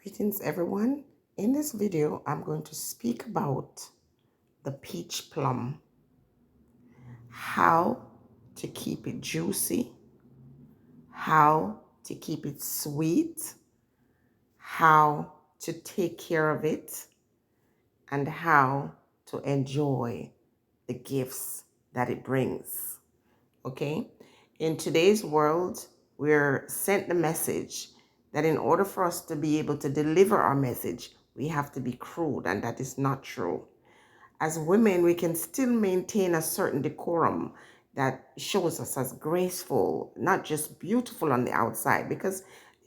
Greetings everyone. In this video, I'm going to speak about the peach plum, how to keep it juicy, how to keep it sweet, how to take care of it, and how to enjoy the gifts that it brings. Okay? In today's world, we're sent the message that in order for us to be able to deliver our message, we have to be crude, and that is not true. As women, we can still maintain a certain decorum that shows us as graceful, not just beautiful on the outside, because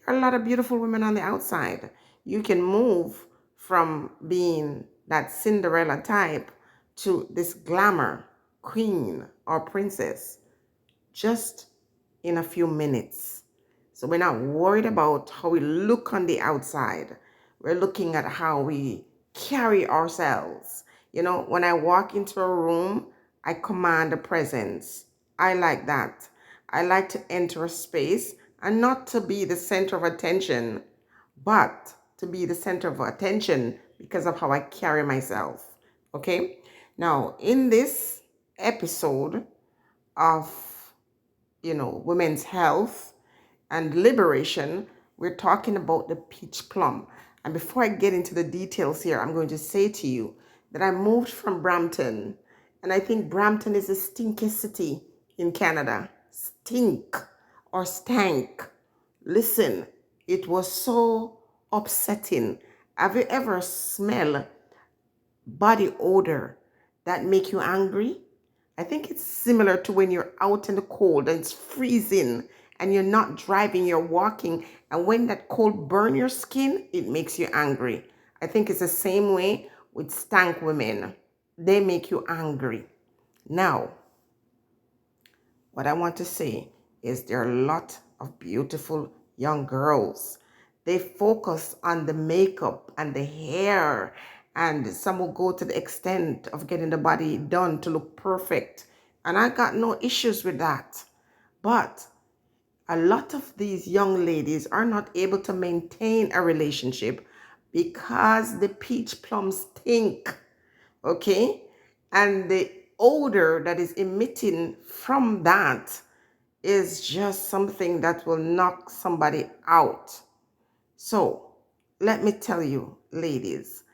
there are a lot of beautiful women on the outside. You can move from being that Cinderella type to this glamour queen or princess just in a few minutes. So we're not worried about how we look on the outside. We're looking at how we carry ourselves. You know, when I walk into a room, I command a presence. I like that. I like to enter a space and not to be the center of attention, but to be the center of attention because of how I carry myself. Okay? Now, in this episode of women's health and liberation, we're talking about the peach plum. And before I get into the details here, I'm going to say to you that I moved from Brampton, and I think Brampton is the stinkiest city in Canada. Stink or stank. Listen, it was so upsetting. Have you ever smelled body odor that make you angry? I think it's similar to when you're out in the cold and it's freezing and you're not driving, you're walking, and when that cold burn your skin, it makes you angry. I think it's the same way with stank women. They make you angry. Now, what I want to say is there are a lot of beautiful young girls. They focus on the makeup and the hair, and some will go to the extent of getting the body done to look perfect. And I got no issues with that. But a lot of these young ladies are not able to maintain a relationship because the peach plums stink, okay? And the odor that is emitting from that is just something that will knock somebody out. So let me tell you, ladies,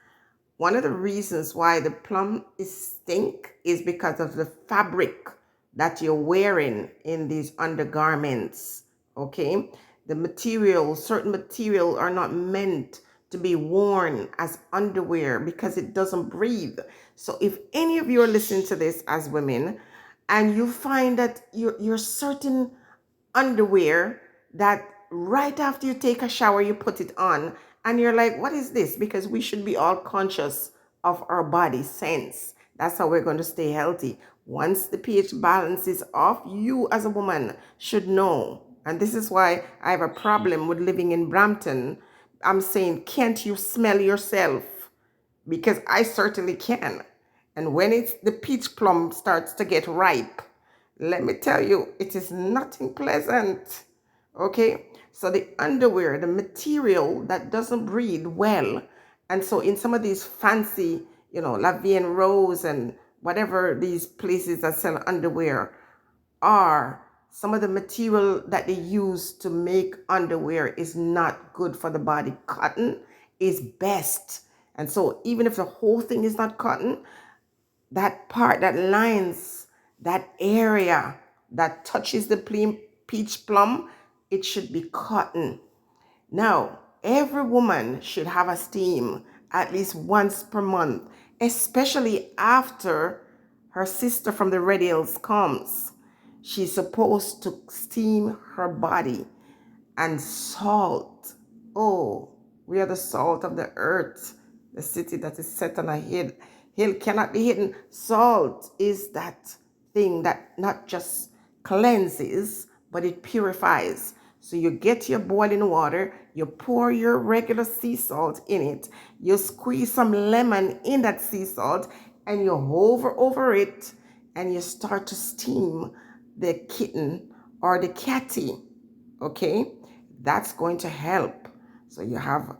one of the reasons why the plum is stink is because of the fabric that you're wearing in these undergarments. Okay, the material, certain material are not meant to be worn as underwear because it doesn't breathe. So if any of you are listening to this as women and you find that you're certain underwear that right after you take a shower, you put it on, and you're like, what is this? Because we should be all conscious of our body sense. That's how we're going to stay healthy. Once the pH balance is off, you as a woman should know. And this is why I have a problem with living in Brampton. I'm saying, can't you smell yourself? Because I certainly can. And when it's the peach plum starts to get ripe, let me tell you, it is nothing pleasant. Okay? So the underwear, the material that doesn't breathe well. And so in some of these fancy, La Vie en Rose and whatever these places that sell underwear are, some of the material that they use to make underwear is not good for the body. Cotton is best. And so even if the whole thing is not cotton, that part that lines that area that touches the peach plum, it should be cotton. Now, every woman should have a steam at least once per month, especially after her sister from the Red Hills comes. She's supposed to steam her body. And salt. Oh, we are the salt of the earth. The city that is set on a hill. Hill cannot be hidden. Salt is that thing that not just cleanses, but it purifies. So you get your boiling water, you pour your regular sea salt in it, you squeeze some lemon in that sea salt, and you hover over it, and you start to steam the kitten or the catty. Okay, that's going to help. So you have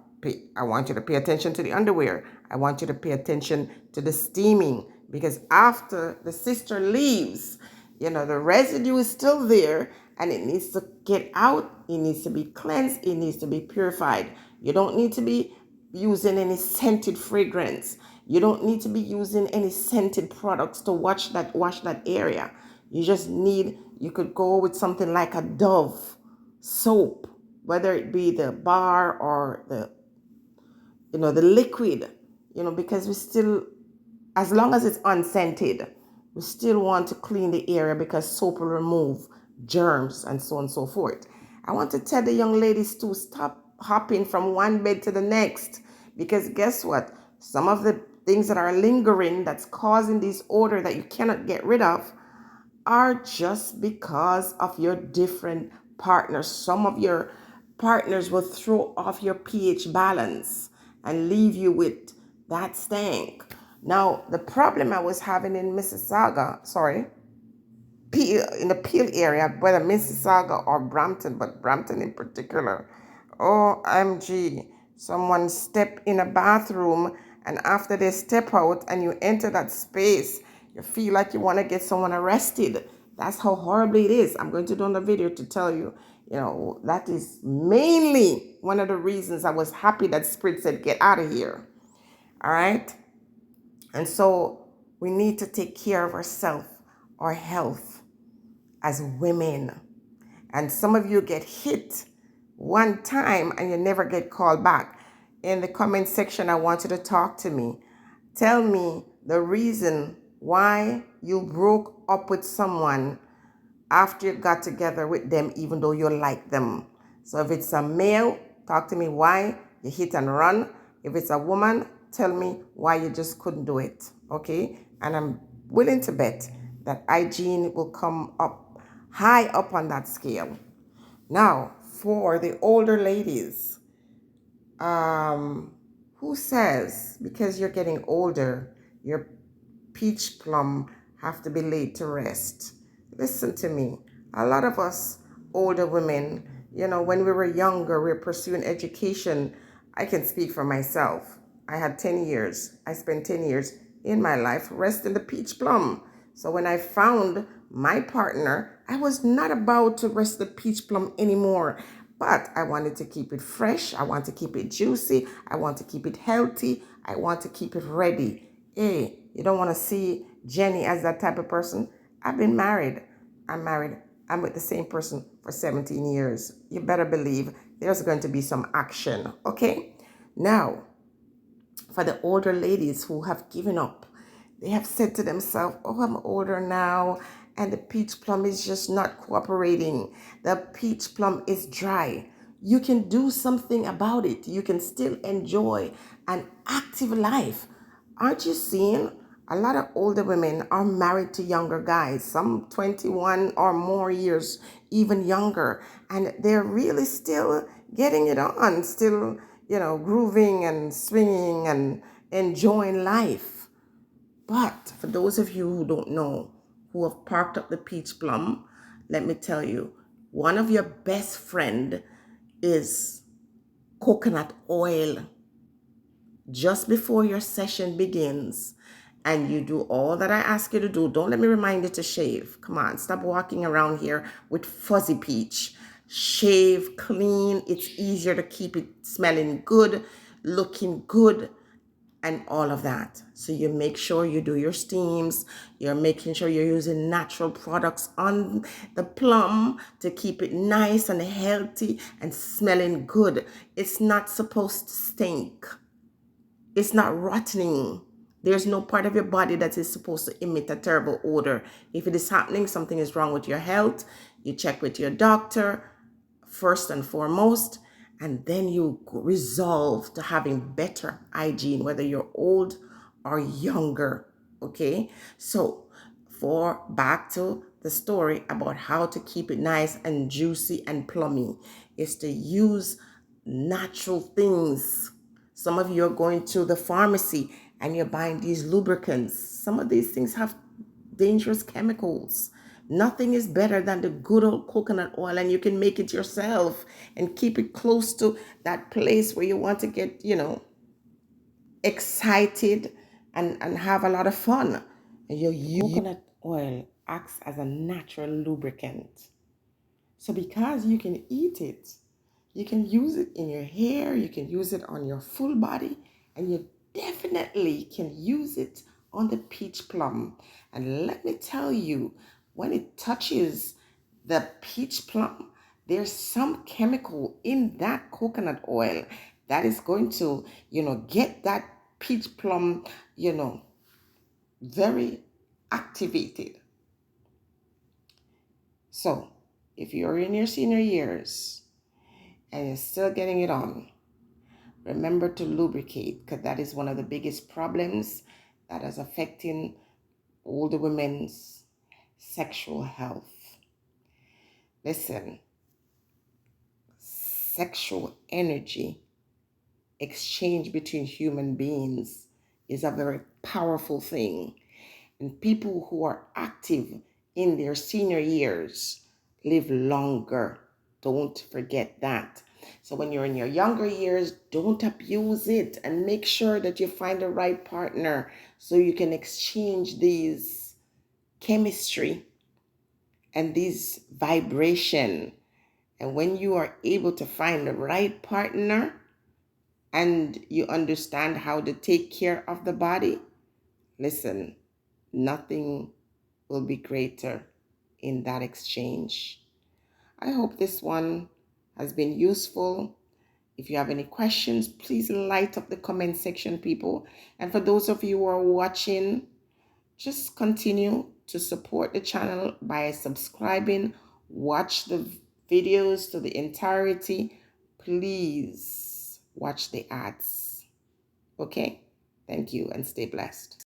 I want you to pay attention to the underwear. I want you to pay attention to the steaming, because after the sister leaves, the residue is still there and it needs to get out. It needs to be cleansed. It needs to be purified. You don't need to be using any scented fragrance. You don't need to be using any scented products to wash that area. You could go with something like a Dove soap, whether it be the bar or the liquid, because as long as it's unscented, we still want to clean the area, because soap will remove germs and so on and so forth. I want to tell the young ladies to stop hopping from one bed to the next, because guess what? Some of the things that are lingering, that's causing this odor that you cannot get rid of, are just because of your different partners. Some of your partners will throw off your pH balance and leave you with that stank. Now, the problem I was having in in the Peel area, whether Mississauga or Brampton, but Brampton in particular. OMG. Someone step in a bathroom, and after they step out and you enter that space, you feel like you want to get someone arrested. That's how horribly it is. I'm going to do another video to tell you, that is mainly one of the reasons I was happy that Spirit said, get out of here. All right? And so we need to take care of ourselves, our health as women. And some of you get hit one time and you never get called back. In the comment section, I want you to talk to me. Tell me the reason why you broke up with someone after you got together with them, even though you like them. So if it's a male, talk to me why you hit and run. If it's a woman, tell me why you just couldn't do it. Okay? And I'm willing to bet that hygiene will come up high up on that scale. Now, for the older ladies, who says because you're getting older, your peach plum have to be laid to rest? Listen to me. A lot of us older women, when we were younger, we were pursuing education. I can speak for myself. I had 10 years. I spent 10 years in my life resting the peach plum. So when I found my partner, I was not about to rest the peach plum anymore. But I wanted to keep it fresh. I want to keep it juicy. I want to keep it healthy. I want to keep it ready. Hey, you don't want to see Jenny as that type of person? I've been married. I'm married. I'm with the same person for 17 years. You better believe there's going to be some action. Okay? Now, for the older ladies who have given up, they have said to themselves, oh, I'm older now, and the peach plum is just not cooperating. The peach plum is dry. You can do something about it. You can still enjoy an active life. Aren't you seeing? A lot of older women are married to younger guys, some 21 or more years, even younger, and they're really still getting it on, still, grooving and swinging and enjoying life. But for those of you who don't know, who have parked up the peach plum, let me tell you, one of your best friend is coconut oil. Just before your session begins, and you do all that I ask you to do, don't let me remind you to shave. Come on, stop walking around here with fuzzy peach. Shave clean. It's easier to keep it smelling good, looking good, and all of that. So you make sure you do your steams. You're making sure you're using natural products on the plum to keep it nice and healthy and smelling good. It's not supposed to stink. It's not rotting. There's no part of your body that is supposed to emit a terrible odor. If it is happening, something is wrong with your health. You check with your doctor first and foremost, and then you resolve to having better hygiene, whether you're old or younger. Okay? So, back to the story about how to keep it nice and juicy and plummy is to use natural things. Some of you are going to the pharmacy and you're buying these lubricants. Some of these things have dangerous chemicals. Nothing is better than the good old coconut oil, and you can make it yourself and keep it close to that place where you want to get, excited and have a lot of fun. And your coconut oil acts as a natural lubricant. So because you can eat it, you can use it in your hair, you can use it on your full body, and you definitely can use it on the peach plum. And let me tell you, when it touches the peach plum, there's some chemical in that coconut oil that is going to, get that peach plum, very activated. So if you're in your senior years and you're still getting it on, remember to lubricate, because that is one of the biggest problems that is affecting older women's sexual health. Listen, sexual energy exchange between human beings is a very powerful thing. And people who are active in their senior years live longer. Don't forget that. So when you're in your younger years, don't abuse it, and make sure that you find the right partner so you can exchange these chemistry and these vibration. And when you are able to find the right partner and you understand how to take care of the body, listen, nothing will be greater in that exchange. I hope this one has been useful. If you have any questions, please light up the comment section, people. And for those of you who are watching, just continue to support the channel by subscribing. Watch the videos to the entirety. Please watch the ads. Okay? Thank you and stay blessed.